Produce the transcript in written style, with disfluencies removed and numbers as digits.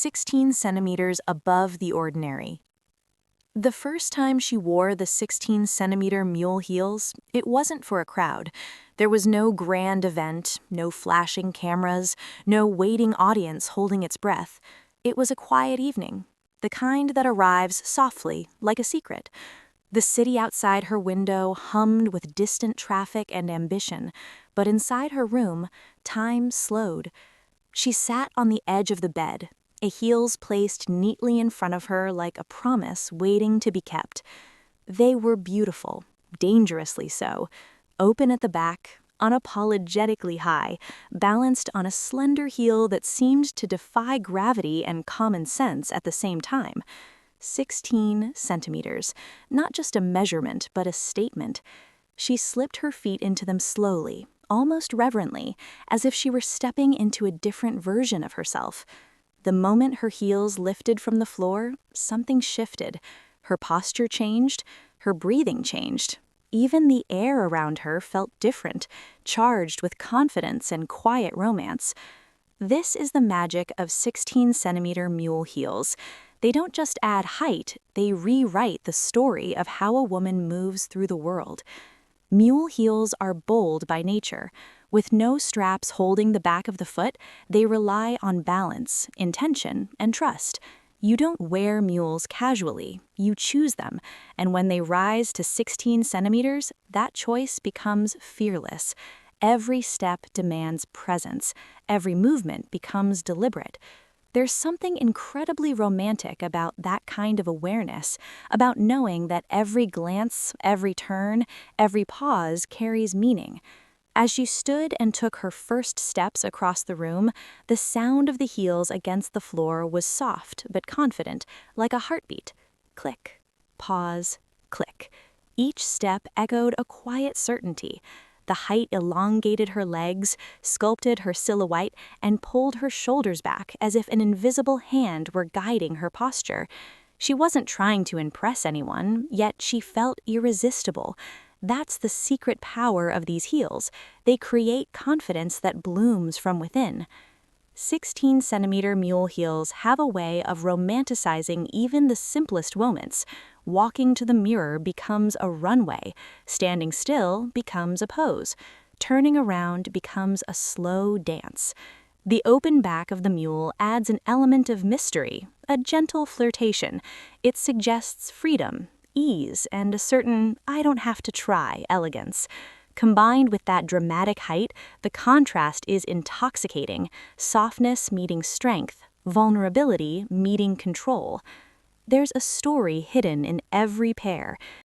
16 centimeters above the ordinary. The first time she wore the 16-centimeter mule heels, it wasn't for a crowd. There was no grand event, no flashing cameras, no waiting audience holding its breath. It was a quiet evening, the kind that arrives softly, like a secret. The city outside her window hummed with distant traffic and ambition, but inside her room, time slowed. She sat on the edge of the bed, heels placed neatly in front of her like a promise waiting to be kept. They were beautiful, dangerously so, open at the back, unapologetically high, balanced on a slender heel that seemed to defy gravity and common sense at the same time. 16 centimeters, not just a measurement, but a statement. She slipped her feet into them slowly, almost reverently, as if she were stepping into a different version of herself. The moment her heels lifted from the floor, something shifted. Her posture changed, her breathing changed. Even the air around her felt different, charged with confidence and quiet romance. This is the magic of 16-centimeter mule heels. They don't just add height, they rewrite the story of how a woman moves through the world. Mule heels are bold by nature. With no straps holding the back of the foot, they rely on balance, intention, and trust. You don't wear mules casually, you choose them, and when they rise to 16 centimeters, that choice becomes fearless. Every step demands presence, every movement becomes deliberate. There's something incredibly romantic about that kind of awareness, about knowing that every glance, every turn, every pause carries meaning. As she stood and took her first steps across the room, the sound of the heels against the floor was soft but confident, like a heartbeat. Click, pause, click. Each step echoed a quiet certainty. The height elongated her legs, sculpted her silhouette, and pulled her shoulders back as if an invisible hand were guiding her posture. She wasn't trying to impress anyone, yet she felt irresistible. That's the secret power of these heels. They create confidence that blooms from within. 16-centimeter mule heels have a way of romanticizing even the simplest moments. Walking to the mirror becomes a runway, standing still becomes a pose, turning around becomes a slow dance. The open back of the mule adds an element of mystery, a gentle flirtation. It suggests freedom, ease, and a certain "I don't have to try" elegance. Combined with that dramatic height, the contrast is intoxicating, softness meeting strength, vulnerability meeting control. There's a story hidden in every pair.